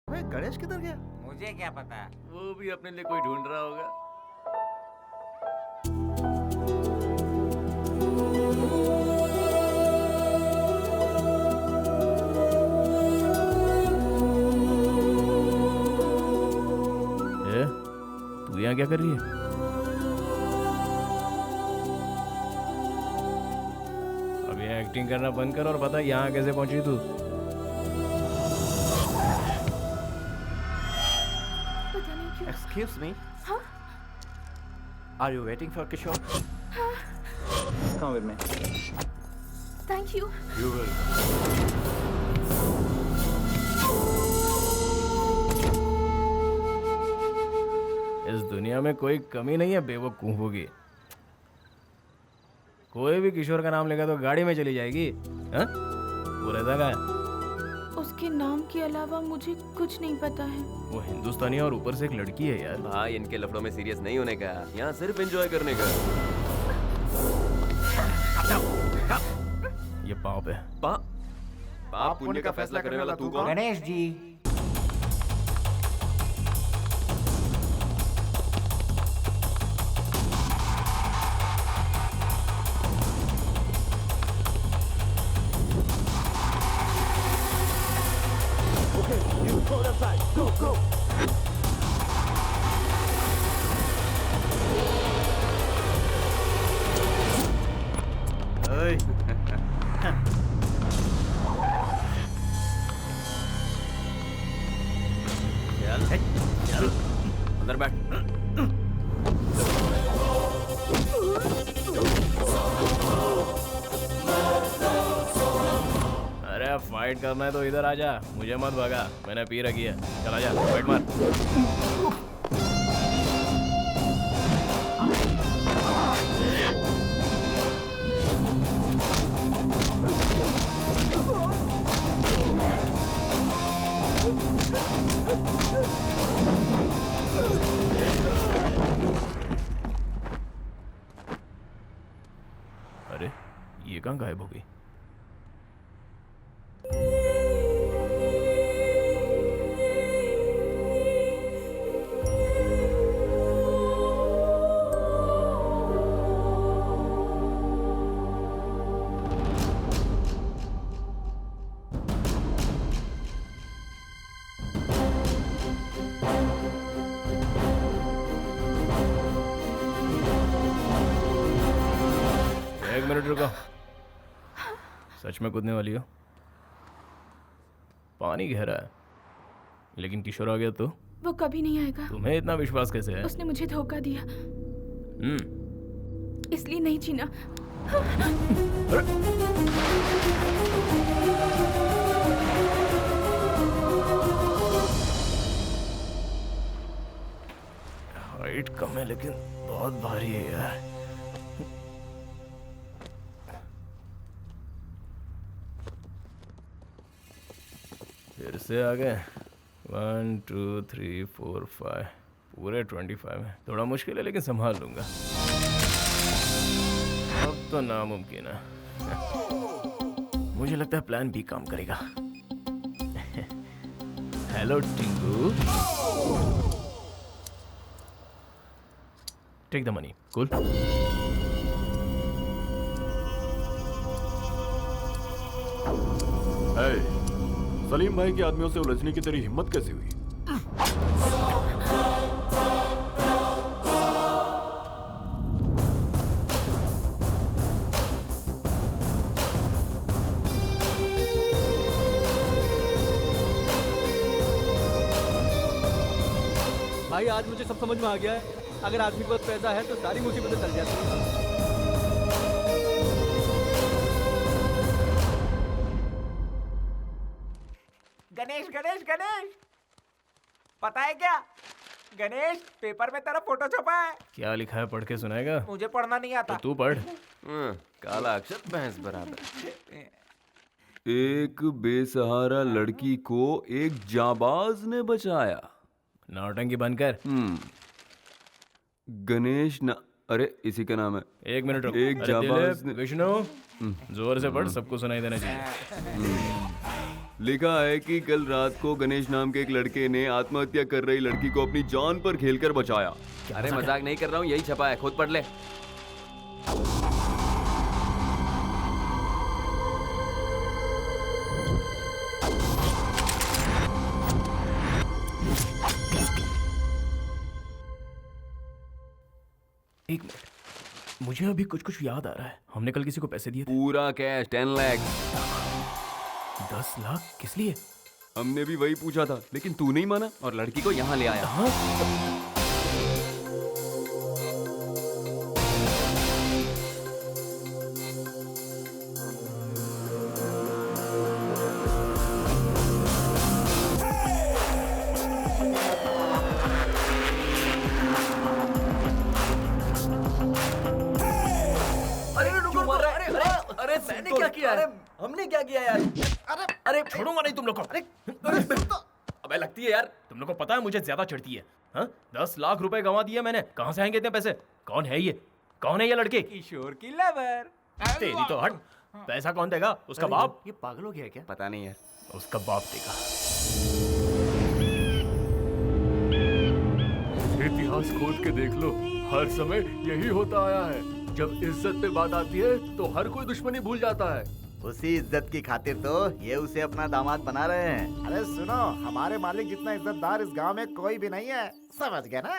भाई गणेश किधर गया? मुझे क्या पता। वो भी अपने लिए कोई ढूंढ रहा होगा। तू यहाँ क्या कर रही है? अब यहाँ एक्टिंग करना बंद कर और बता यहाँ कैसे पहुंची तू? पता नहीं क्यों। Excuse me. हाँ? Are you waiting for Kishore? Come with me. Thank you. You will. इस दुनिया में कोई कमी नहीं है बेवकूफों की। कोई भी किशोर का नाम लेगा तो गाड़ी में चली जाएगी। हाँ? वो रहता का है? उसके नाम के अलावा मुझे कुछ नहीं पता है। वो हिंदुस्तानी और ऊपर से एक लड़की है यार। भाई इनके लफड़ों में सीरियस नहीं होने का, यहाँ सिर्फ एंजॉय करने का। ये पाप है। पाप पुण्य का फैसला करने वाला तू कौन? गणेश जी। ओए। चल चल अंदर बैठ। अरे अब फाइट करना है तो इधर आ जा, मुझे मत भगा, मैंने पी रखी है। चल आ जा, फाइट मार। अरे ये कहाँ गायब हो गई? एक मिनट रुको। सच में कूदने वाली हो? पानी गहरा है, लेकिन किशोर आ गया तो? वो कभी नहीं आएगा। तुम्हें इतना विश्वास कैसे है? उसने मुझे धोखा दिया, इसलिए नहीं जीना। हाइट कम है लेकिन बहुत भारी है यार। फिर से आ गए। 1 2 3 4 5 पूरे 25 है। थोड़ा मुश्किल है लेकिन संभाल लूंगा। अब तो नामुमकिन है। मुझे लगता है प्लान बी काम करेगा। Hello Tingu, take the money. Cool. Salim भाई के आदमियों से उलझने की तेरी हिम्मत कैसे हुई? भाई आज मुझे सब समझ में आ गया है। अगर आदमी के पास पैसा है तो सारी मुसीबतें टल जाती हैं। गणेश गणेश गणेश, पता है क्या गणेश, पेपर में तेरा फोटो छपा है। क्या लिखा है पढ़ के सुनाएगा? मुझे पढ़ना नहीं आता। तो तू पढ़। काला अक्षर भैंस बराबर। एक बेसहारा लड़की को एक जाबाज ने बचाया। नौटंकी बंद कर। गणेश ना, अरे इसी का नाम है। एक मिनट रुक। एक अरे जाबाज दिलीप, ने- विष्णु जोर से पढ़, सबको सुनाई देना चाहिए। लिखा है कि कल रात को गणेश नाम के एक लड़के ने आत्महत्या कर रही लड़की को अपनी जान पर खेलकर बचाया। अरे मजाक नहीं कर रहा हूँ, यही छपा है, खुद पढ़ ले। एक मिनट, मुझे अभी कुछ कुछ याद आ रहा है। हमने कल किसी को पैसे दिए थे। पूरा कैश 10 लाख। 10 लाख किस लिए? हमने भी वही पूछा था, लेकिन तू नहीं माना और लड़की को यहाँ ले आया। हाँ? मैंने क्या किया है? हमने क्या किया यार? अरे छोड़ूंगा नहीं तुम लोग को। अबे लगती है यार। तुम लोग को पता है मुझे ज्यादा चढ़ती है। हाँ? 10 लाख रुपए गंवा दिए मैंने। कहाँ से आएंगे इतने पैसे? कौन है ये? कौन है ये लड़के? किशोर की लवर। तेरी तो हट। पैसा कौन देगा? उसका बाप? ये पागल हो गया क्या? पता नहीं यार। उसका बाप देगा। इतिहास खोद के देख लो, हर समय यही होता आया है। जब इज्जत पे बात आती है तो हर कोई दुश्मनी भूल जाता है। उसी इज्जत की खातिर तो ये उसे अपना दामाद बना रहे हैं। अरे सुनो, हमारे मालिक जितना इज्जतदार इस गांव में कोई भी नहीं है, समझ गए ना?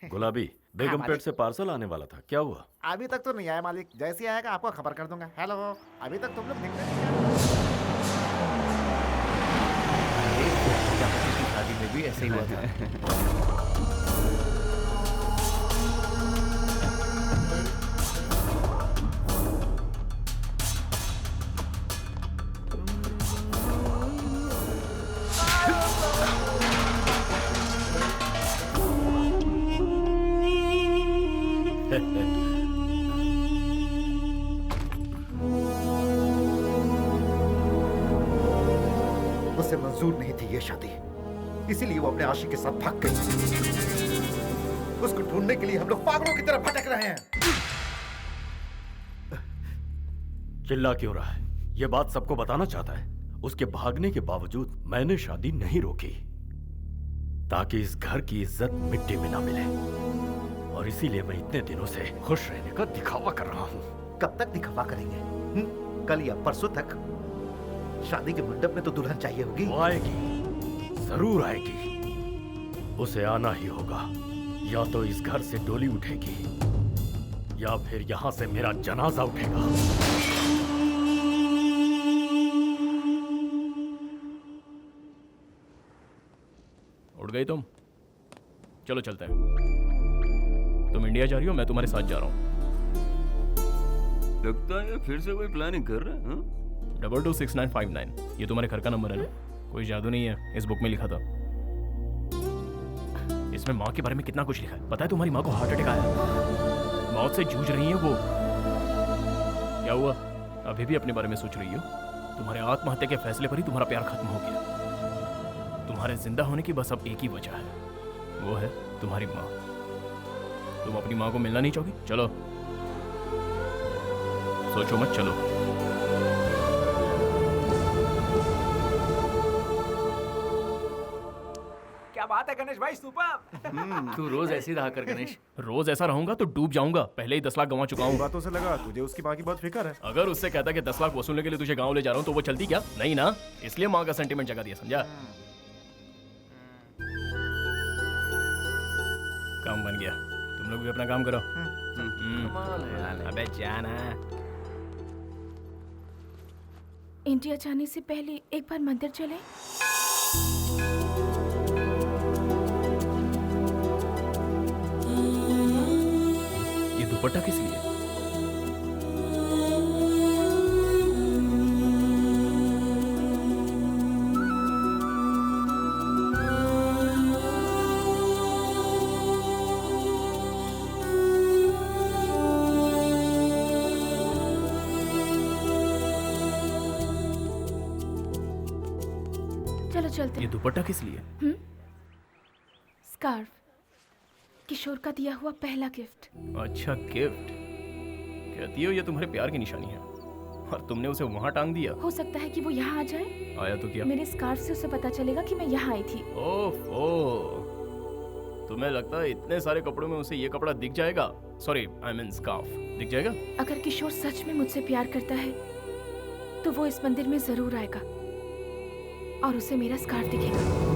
गुलाबी, बेगमपेट मालिक। से पार्सल आने वाला था, क्या हुआ? अभी तक तो नहीं आया मालिक, जैसे ही आएगा आपको खबर कर दूंगा। हेलो, अभी तक तुम लोग दिख रहे हैं। शादी में भी ऐसे ही हुआ था। उसे मंजूर नहीं थी ये शादी, इसीलिए वो अपने आशिक के साथ भाग गई। उसको ढूंढने के लिए हम लोग पागलों की तरह भटक रहे हैं। चिल्ला क्यों रहा है? ये बात सबको बताना चाहता है। उसके भागने के बावजूद मैंने शादी नहीं रोकी, ताकि इस घर की इज्जत मिट्टी में ना मिले। और इसीलिए मैं इतने दिनों से खुश रहने का दिखावा कर रहा हूँ। कब तक दिखावा करेंगे? कल या परसों तक? शादी के मंडप में तो दुल्हन चाहिए होगी। वो आएगी, जरूर आएगी। उसे आना ही होगा। या तो इस घर से डोली उठेगी या फिर यहाँ से मेरा जनाजा उठेगा। उठ गई तुम? चलो चलते हैं। तुम इंडिया जा रही हो, मैं तुम्हारे साथ जा रहा हूँ। लगता है फिर से कोई प्लानिंग कर रहा है। हाँ? 226959, ये तुम्हारे घर का नंबर है ना? कोई जादू नहीं है, इस बुक में लिखा था। इसमें माँ के बारे में कितना कुछ लिखा है। पता है तुम्हारी माँ को हार्ट अटैक आया, मौत से जूझ रही है वो। क्या हुआ? अभी भी अपने बारे में सोच रही हो? तुम्हारे आत्महत्या के फैसले पर ही तुम्हारा प्यार खत्म हो गया। तुम्हारे जिंदा होने की बस अब एक ही वजह है, वो है तुम्हारी माँ। तुम अपनी माँ को मिलना नहीं चाहोगी? चलो, सोचो मत, चलो। क्या बात है गणेश भाई, सुपर। तू रोज ऐसे ही रहा कर गणेश। रोज ऐसा रहूंगा तो डूब जाऊंगा। पहले ही 10 लाख गंवा चुका हूँ। बातों से लगा तुझे उसकी माँ की बहुत फिक्र है। अगर उससे कहता कि 10 लाख वसूलने के लिए तुझे गांव ले जा रहा हूँ तो वो चलती क्या? नहीं ना, इसलिए माँ का सेंटीमेंट जगा दिया, समझा? काम बन गया, तुम लोग भी अपना काम करो। अबे जाना। इंडिया जाने से पहले एक बार मंदिर चले। ये दुपट्टा किस लिए? चलो चलते ये हैं। दुपट्टा किस लिए? स्कार्फ, किशोर का दिया हुआ पहला गिफ्ट। अच्छा, गिफ्ट। कहती हो ये तुम्हारे प्यार की निशानी है? और तुमने उसे वहां टांग दिया। हो सकता है कि वो यहाँ आ जाए। आया तो क्या? मेरे स्कार्फ से उसे पता चलेगा कि मैं यहाँ आई थी। ओफो, तुम्हें लगता है इतने सारे कपड़ों में उसे ये कपड़ा दिख जाएगा? सॉरी, आई मीन स्कार्फ दिख जाएगा? अगर किशोर सच में मुझसे प्यार करता है तो वो इस मंदिर में जरूर आएगा और उसे मेरा स्कार्फ दिखेगा।